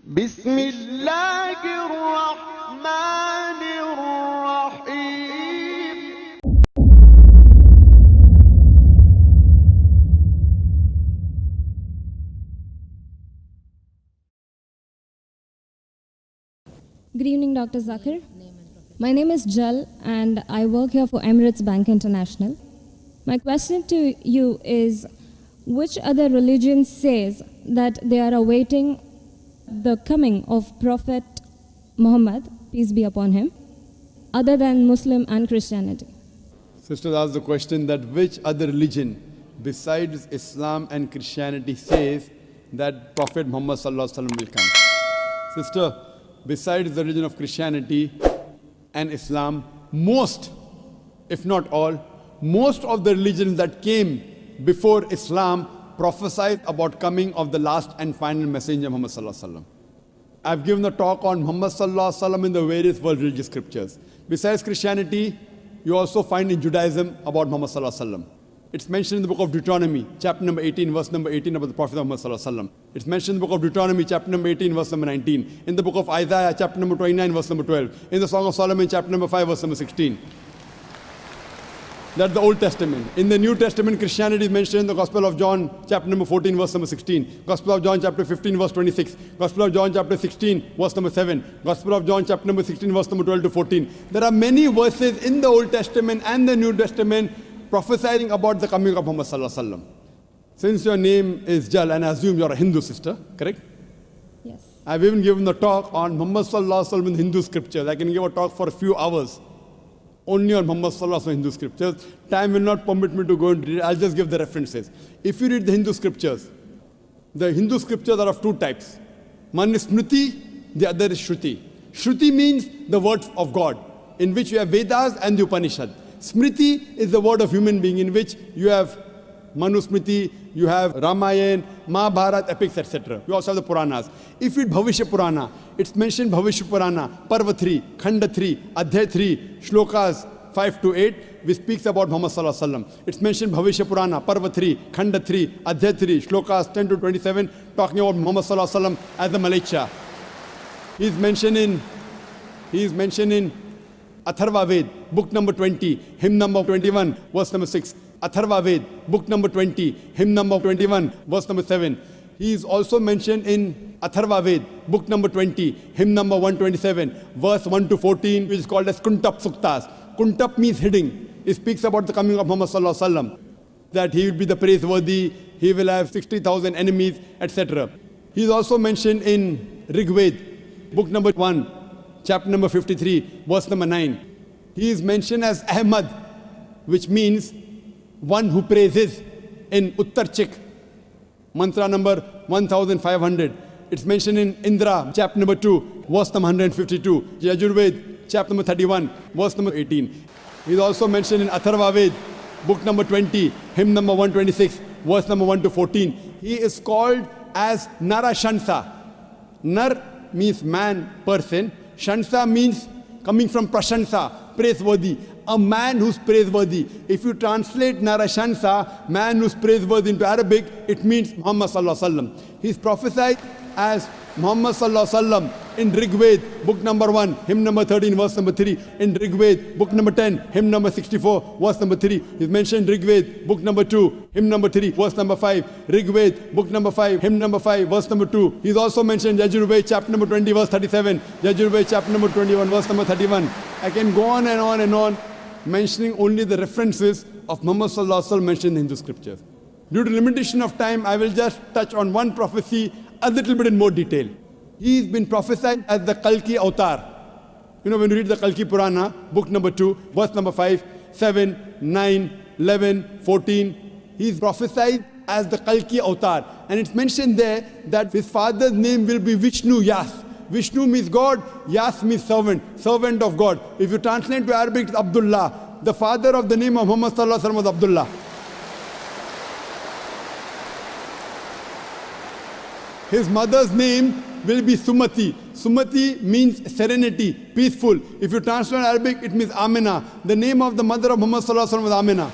بسم الله الرحمن الرحيم. Good evening, Dr. Zakir. My name is Jal and I work here for Emirates Bank International. My question to you is, which other religion says that they are awaiting the coming of Prophet Muhammad, peace be upon him, other than Muslim and Christianity? Sisters asked the question that which other religion besides Islam and Christianity says that Prophet Muhammad Sallallahu Alaihi Wasallam will come. Sister, besides the religion of Christianity and Islam, most, if not all, most of the religions that came before Islam prophesied about coming of the last and final messenger Muhammad Sallallahu Alaihi Wasallam. I've given a talk on Muhammad Sallallahu Alaihi Wasallam in the various world religious scriptures. Besides Christianity, you also find in Judaism about Muhammad Sallallahu Alaihi Wasallam. It's mentioned in the book of Deuteronomy, chapter number 18, verse number 18 about the Prophet Muhammad Sallallahu Alaihi Wasallam. It's mentioned in the book of Deuteronomy, chapter number 18, verse number 19. In the book of Isaiah, chapter number 29, verse number 12. In the Song of Solomon, chapter number 5, verse number 16. That's the Old Testament. In the New Testament, Christianity is mentioned in the Gospel of John, chapter number 14, verse number 16. Gospel of John, chapter 15, verse 26. Gospel of John, chapter 16, verse number 7. Gospel of John, chapter number 16, verse number 12 to 14. There are many verses in the Old Testament and the New Testament prophesying about the coming of Muhammad Sallallahu Alaihi Wasallam. Since your name is Jal, and I assume you're a Hindu sister, correct? Yes. I've even given a talk on Muhammad Sallallahu Alaihi Wasallam in Hindu scriptures. I can give a talk for a few hours only on Muhammad Sallallahu Alaihi Wasallam Hindu scriptures. Time will not permit me to go and read it. I'll just give the references. If you read the Hindu scriptures are of two types. One is Smriti, the other is Shruti. Shruti means the words of God, in which you have Vedas and the Upanishad. Smriti is the word of human being, in which you have Manusmriti, you have Ramayana, Mahabharata, epics, etc. You also have the Puranas. If you read Bhavishya Purana, it's mentioned Bhavishya Purana, Parva 3, Khanda 3, Adhyay 3, Shlokas 5 to 8, which speaks about Muhammad Sallallahu Alaihi Wasallam. It's mentioned Bhavishya Purana, Parva 3, Khanda 3, Adhyay 3, Shlokas 10 to 27, talking about Muhammad Sallallahu Alaihi Wasallam as the Malaika. He is mentioned in Atharva Ved, book number 20, hymn number 21, verse number 6. Atharva Ved, book number 20, hymn number 21, verse number 7. He is also mentioned in Atharva Ved, book number 20, hymn number 127, verse 1 to 14, which is called as Kuntap Suktas. Kuntap means hidden. It speaks about the coming of Muhammad Sallallahu Alaihi Wasallam, that he will be the praiseworthy, he will have 60,000 enemies, etc. He is also mentioned in Rig Ved, book number 1, chapter number 53, verse number 9. He is mentioned as Ahmad, which means one who praises, in Uttar Chik, mantra number 1500. It's mentioned in Indra, chapter number 2, verse number 152. Yajurved, chapter number 31, verse number 18. He's also mentioned in Atharva Ved, book number 20, hymn number 126, verse number 1 to 14. He is called as Narashansa. Nar means man, person. Shansa means coming from Prashansa, praiseworthy. A man who's praiseworthy. If you translate Narashansa, man who's praiseworthy, into Arabic, it means Muhammad Sallallahu Alaihi Wasallam. He's prophesied as Muhammad Sallallahu Alaihi Wasallam in Rig Ved, book number 1, hymn number 13, verse number 3. In Rig Ved, book number 10, hymn number 64, verse number 3. He's mentioned Rig Ved, book number 2, hymn number 3, verse number 5. Rig Ved, book number 5, hymn number 5, verse number 2. He's also mentioned Yajurved, chapter number 20, verse 37. Yajurved, chapter number 21, verse number 31. I can go on and on and on, mentioning only the references of Muhammad Sallallahu Alaihi Wasallam mentioned in Hindu scriptures. Due to limitation of time, I will just touch on one prophecy a little bit in more detail. He's been prophesied as the Kalki Avatar. You know, when you read the Kalki Purana, book number 2, verse number 5, 7, 9, 11, 14, he's prophesied as the Kalki Avatar. And it's mentioned there that his father's name will be Vishnu Yas. Vishnu means God, Yas means servant, servant of God. If you translate to Arabic, it's Abdullah. The father of the name of Muhammad Sallallahu Alaihi Wasallam was Abdullah. His mother's name will be Sumati. Sumati means serenity, peaceful. If you translate Arabic, it means Amina. The name of the mother of Muhammad Sallallahu Alaihi Wasallam was Amina.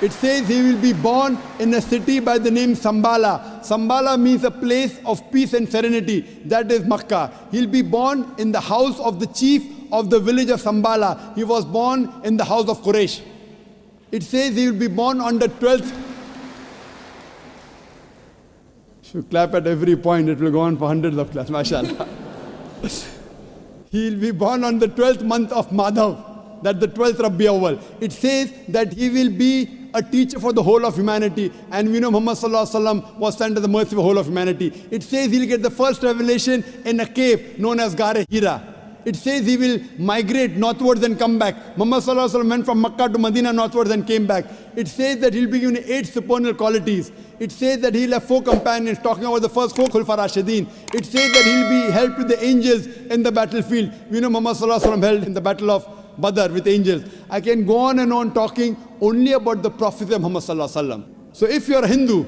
It says he will be born in a city by the name Sambala. Sambala means a place of peace and serenity. That is Makkah. He'll be born in the house of the chief of the village of Sambala. He was born in the house of Quraysh. It says he will be born on the 12th. If you clap at every point, it will go on for hundreds of claps. MashaAllah. He will be born on the 12th month of Madhav. That's the 12th Rabi Awwal. It says that he will be a teacher for the whole of humanity. And we know Muhammad Sallallahu Alaihi Wasallam was sent to the mercy of the whole of humanity. It says he'll get the first revelation in a cave known as Ghar Hira. It says he will migrate northwards and come back. Muhammad Sallallahu Alaihi Wasallam went from Makkah to Medina northwards and came back. It says that he'll be given 8 supernal qualities. It says that he'll have 4 companions, talking about the first 4 Khulfa Rashidin. It says that he'll be helped with the angels in the battlefield. We know Muhammad Sallallahu Alaihi Wasallam held in the battle of Badr with angels. I can go on and on talking only about the prophecy of Muhammad Sallallahu Alaihi Wasallam. So if you're a Hindu,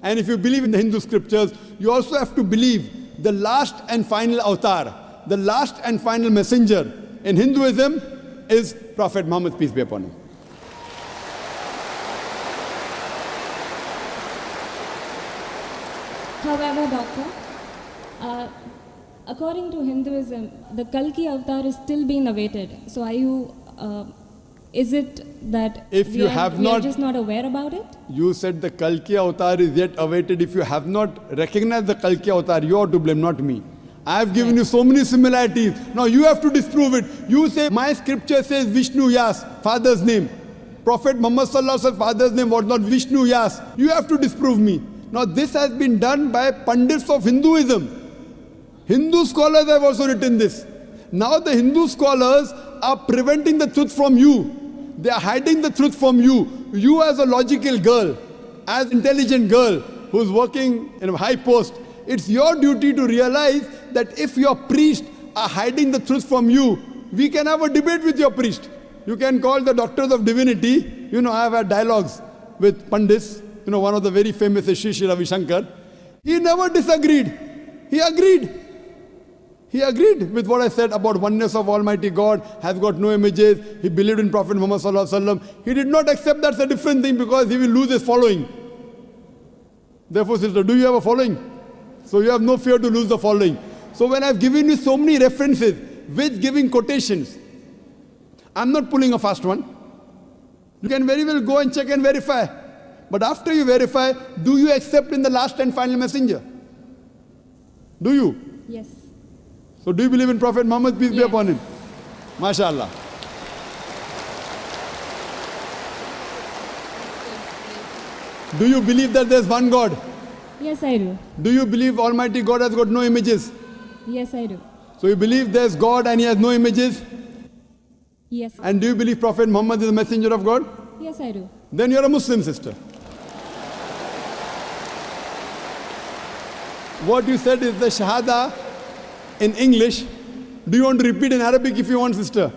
and if you believe in the Hindu scriptures, you also have to believe the last and final avatar, the last and final messenger in Hinduism is Prophet Muhammad, peace be upon him. However, Doctor, according to Hinduism, the Kalki avatar is still being awaited. So are you, is it that If we you are, have we are not- just not aware about it? You said the Kalki avatar is yet awaited. If you have not recognized the Kalki avatar, you are to blame, not me. I have given you so many similarities. Now you have to disprove it. You say, my scripture says Vishnu Yas, father's name. Prophet Muhammad Sallallahu Alaihi Wasallam's father's name was not Vishnu Yas. You have to disprove me. Now this has been done by Pandits of Hinduism. Hindu scholars have also written this. Now the Hindu scholars are preventing the truth from you. They are hiding the truth from you. You as a logical girl, as intelligent girl who's working in a high post, it's your duty to realize that if your priest are hiding the truth from you, we can have a debate with your priest. You can call the doctors of divinity. You know, I have had dialogues with Pandits. You know, one of the very famous is Sri Sri Ravi Shankar. He never disagreed. He agreed. He agreed with what I said about oneness of Almighty God, has got no images. He believed in Prophet Muhammad Sallallahu Alaihi Wasallam. He did not accept that's a different thing because he will lose his following. Therefore, sister, do you have a following? So you have no fear to lose the following. So when I've given you so many references with giving quotations, I'm not pulling a fast one. You can very well go and check and verify. But after you verify, do you accept in the last and final messenger? Do you? Yes. So do you believe in Prophet Muhammad, peace be Yes. upon him? MashaAllah. Do you believe that there's one God? Yes, I do. Do you believe Almighty God has got no images? Yes, I do. So you believe there's God and he has no images? Yes. And do you believe Prophet Muhammad is a messenger of God? Yes, I do. Then you're a Muslim, sister. What you said is the Shahada in English. Do you want to repeat in Arabic if you want, sister?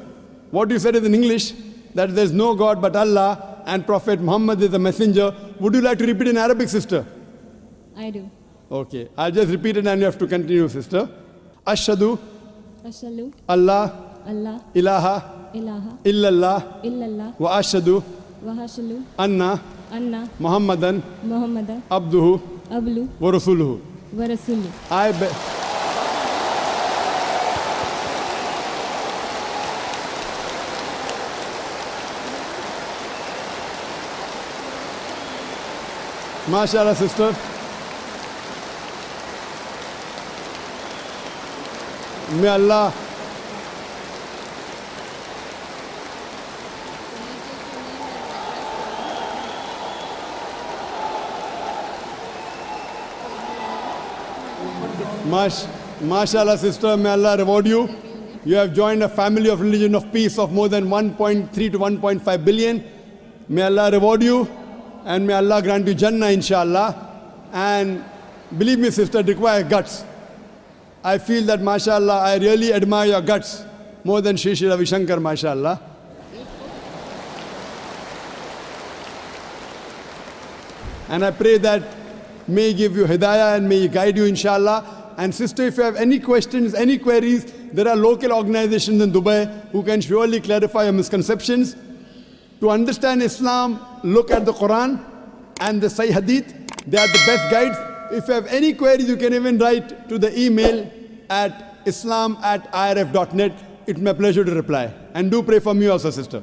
What you said is in English, that there's no God but Allah and Prophet Muhammad is a messenger. Would you like to repeat in Arabic, sister? I do. Okay, I'll just repeat it and you have to continue, sister. Ashhadu Ashalu, Allah Allah, ilaha ilaha, illallah illallah, wa ashhadu wahashalu, anna anna, Muhammadan Muhammada, abduhu ablu, wa rasuluhu. wa rasulu. I be MashaAllah, sister. May Allah MashaAllah, sister, may Allah reward you. You have joined a family of religion of peace of more than 1.3 to 1.5 billion. May Allah reward you and may Allah grant you Jannah, inshallah. And believe me, sister, it requires guts. I feel that, mashallah, I really admire your guts more than Sri Sri Ravi Shankar, mashallah. And I pray that may He give you hidayah and may He guide you, inshallah. And sister, if you have any questions, any queries, there are local organizations in Dubai who can surely clarify your misconceptions. To understand Islam, look at the Quran and the Sahih Hadith. They are the best guides. If you have any queries, you can even write to the email at islam@irf.net. It's my pleasure to reply. And do pray for me also, sister.